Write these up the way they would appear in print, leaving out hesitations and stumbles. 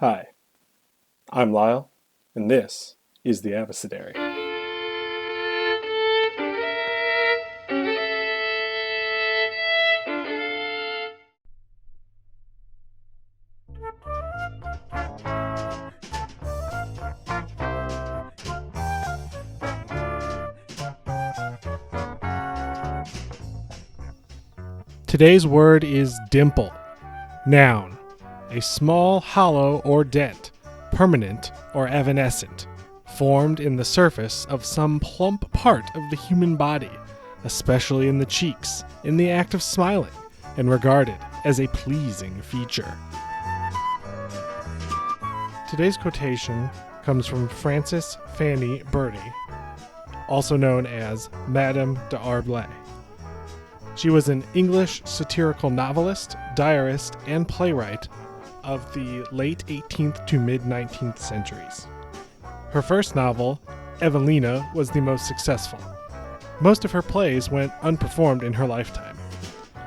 Hi, I'm Lyle, and this is the Abecedary. Today's word is dimple. Noun, a small hollow or dent, permanent or evanescent, formed in the surface of some plump part of the human body, especially in the cheeks, in the act of smiling, and regarded as a pleasing feature. Today's quotation comes from Fanny Burney, also known as Madame d'Arblay. She was an English satirical novelist, diarist, and playwright of the late 18th to mid-19th centuries. Her first novel, Evelina, was the most successful. Most of her plays went unperformed in her lifetime.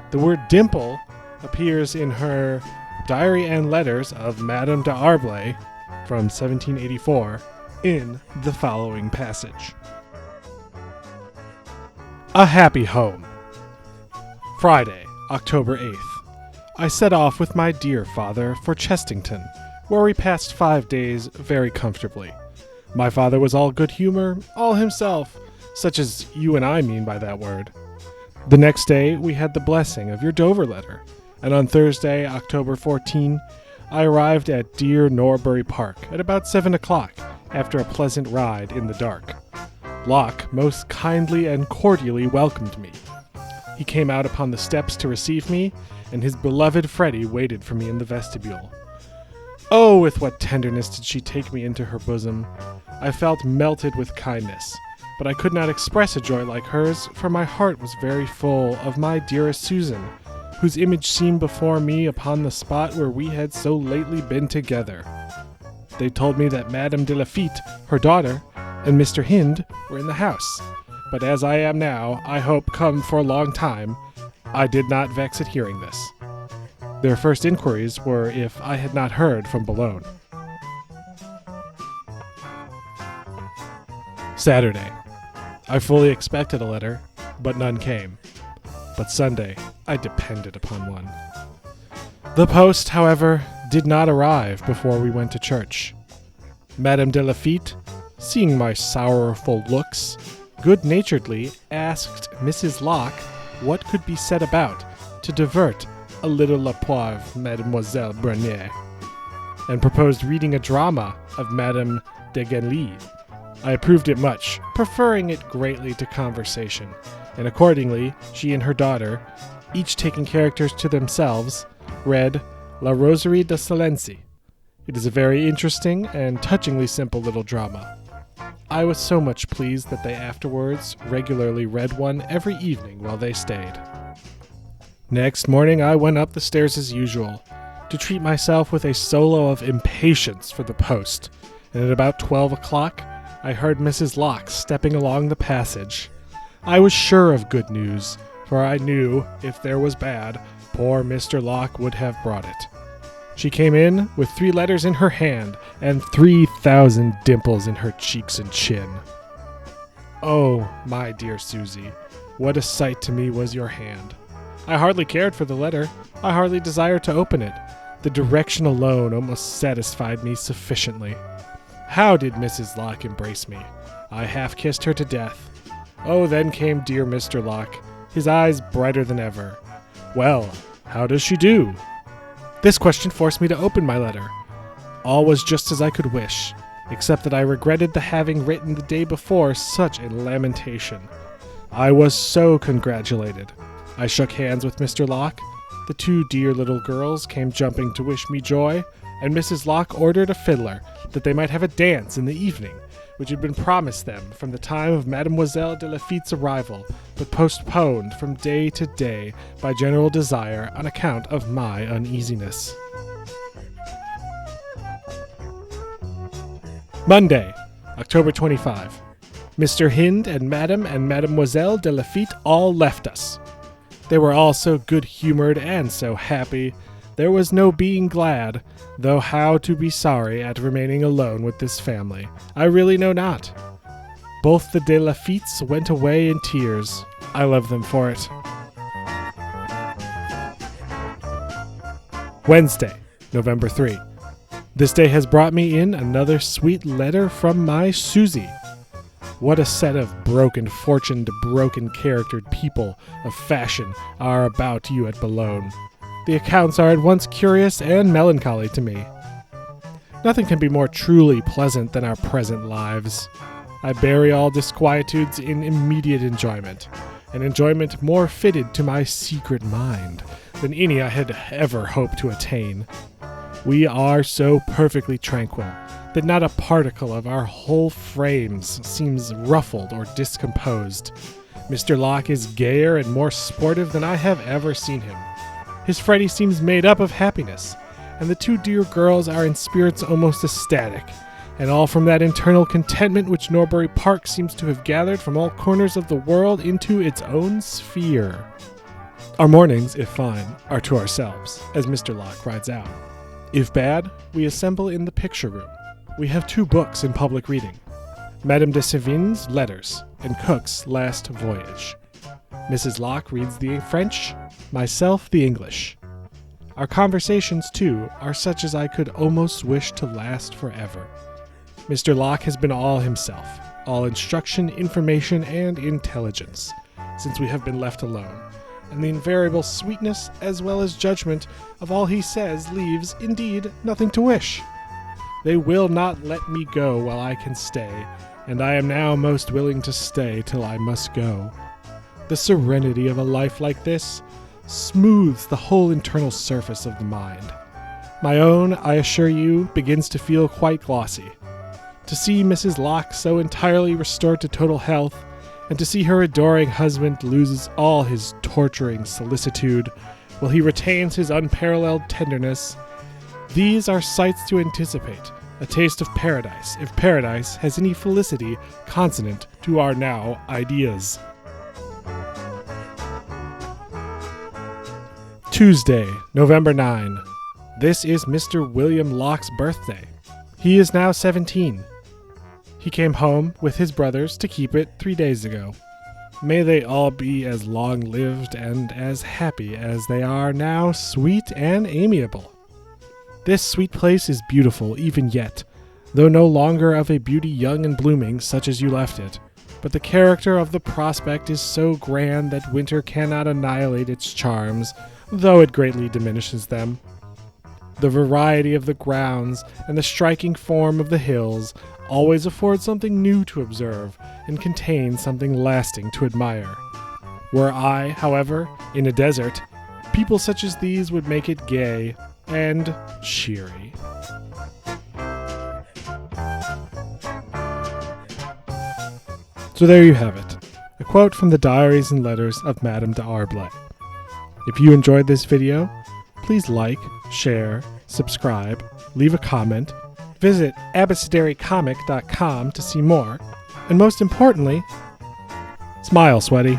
The word dimple appears in her Diary and Letters of Madame d'Arblay from 1784 in the following passage. A happy home. Friday, October 8th. I set off with my dear father for Chestington, where we passed 5 days very comfortably. My father was all good humor, all himself, such as you and I mean by that word. The next day, we had the blessing of your Dover letter, and on Thursday, October 14, I arrived at dear Norbury Park at about 7 o'clock after a pleasant ride in the dark. Locke most kindly and cordially welcomed me. He came out upon the steps to receive me, and his beloved Freddie waited for me in the vestibule. Oh, with what tenderness did she take me into her bosom! I felt melted with kindness, but I could not express a joy like hers, for my heart was very full of my dearest Susan, whose image seemed before me upon the spot where we had so lately been together. They told me that Madame de Lafitte, her daughter, and Mr. Hind were in the house. But as I am now, I hope come for a long time, I did not vex at hearing this. Their first inquiries were if I had not heard from Boulogne. Saturday. I fully expected a letter, but none came. But Sunday, I depended upon one. The post, however, did not arrive before we went to church. Madame de Lafitte, seeing my sorrowful looks, good-naturedly asked Mrs. Locke what could be said about to divert a little la pauvre Mademoiselle Brenier, and proposed reading a drama of Madame de Genlis. I approved it much, preferring it greatly to conversation, and accordingly she and her daughter, each taking characters to themselves, read La Rosary de Silenci. It is a very interesting and touchingly simple little drama. I was so much pleased that they afterwards regularly read one every evening while they stayed. Next morning I went up the stairs as usual, to treat myself with a solo of impatience for the post, and at about 12 o'clock I heard Mrs. Locke stepping along the passage. I was sure of good news, for I knew, if there was bad, poor Mr. Locke would have brought it. She came in with 3 letters in her hand and 3,000 dimples in her cheeks and chin. Oh, my dear Susie, what a sight to me was your hand. I hardly cared for the letter. I hardly desired to open it. The direction alone almost satisfied me sufficiently. How did Mrs. Locke embrace me? I half kissed her to death. Oh, then came dear Mr. Locke, his eyes brighter than ever. Well, how does she do? This question forced me to open my letter. All was just as I could wish, except that I regretted the having written the day before such a lamentation. I was so congratulated. I shook hands with Mr. Locke. The 2 dear little girls came jumping to wish me joy, and Mrs. Locke ordered a fiddler that they might have a dance in the evening, which had been promised them from the time of Mademoiselle de Lafitte's arrival, but postponed from day to day by general desire on account of my uneasiness. Monday, October 25. Mr. Hind and Madame and Mademoiselle de Lafitte all left us. They were all so good-humored and so happy. There was no being glad, though how to be sorry at remaining alone with this family, I really know not. Both the de Laffittes went away in tears. I love them for it. Wednesday, November 3. This day has brought me in another sweet letter from my Susie. What a set of broken-fortuned, broken-charactered people of fashion are about you at Boulogne. The accounts are at once curious and melancholy to me. Nothing can be more truly pleasant than our present lives. I bury all disquietudes in immediate enjoyment, an enjoyment more fitted to my secret mind than any I had ever hoped to attain. We are so perfectly tranquil that not a particle of our whole frames seems ruffled or discomposed. Mr. Locke is gayer and more sportive than I have ever seen him. His Freddie seems made up of happiness, and the two dear girls are in spirits almost ecstatic, and all from that internal contentment which Norbury Park seems to have gathered from all corners of the world into its own sphere. Our mornings, if fine, are to ourselves, as Mr. Locke rides out. If bad, we assemble in the picture room. We have 2 books in public reading, Madame de Sevigne's Letters and Cook's Last Voyage. Mrs. Locke reads the French, myself the English. Our conversations, too, are such as I could almost wish to last forever. Mr. Locke has been all himself, all instruction, information, and intelligence, since we have been left alone, and the invariable sweetness as well as judgment of all he says leaves, indeed, nothing to wish. They will not let me go while I can stay, and I am now most willing to stay till I must go. The serenity of a life like this smooths the whole internal surface of the mind. My own, I assure you, begins to feel quite glossy. To see Mrs. Locke so entirely restored to total health, and to see her adoring husband loses all his torturing solicitude, while he retains his unparalleled tenderness, these are sights to anticipate, a taste of paradise, if paradise has any felicity consonant to our now ideas. Tuesday, November 9. This is Mr. William Locke's birthday. He is now 17. He came home with his brothers to keep it 3 days ago. May they all be as long-lived and as happy as they are now sweet and amiable. This sweet place is beautiful even yet, though no longer of a beauty young and blooming such as you left it. But the character of the prospect is so grand that winter cannot annihilate its charms, though it greatly diminishes them. The variety of the grounds and the striking form of the hills always afford something new to observe and contain something lasting to admire. Were I, however, in a desert, people such as these would make it gay and cheery. So there you have it, a quote from the diaries and letters of Madame d'Arblay. If you enjoyed this video, please like, share, subscribe, leave a comment, visit abecedarycomic.com to see more, and most importantly, smile, sweaty.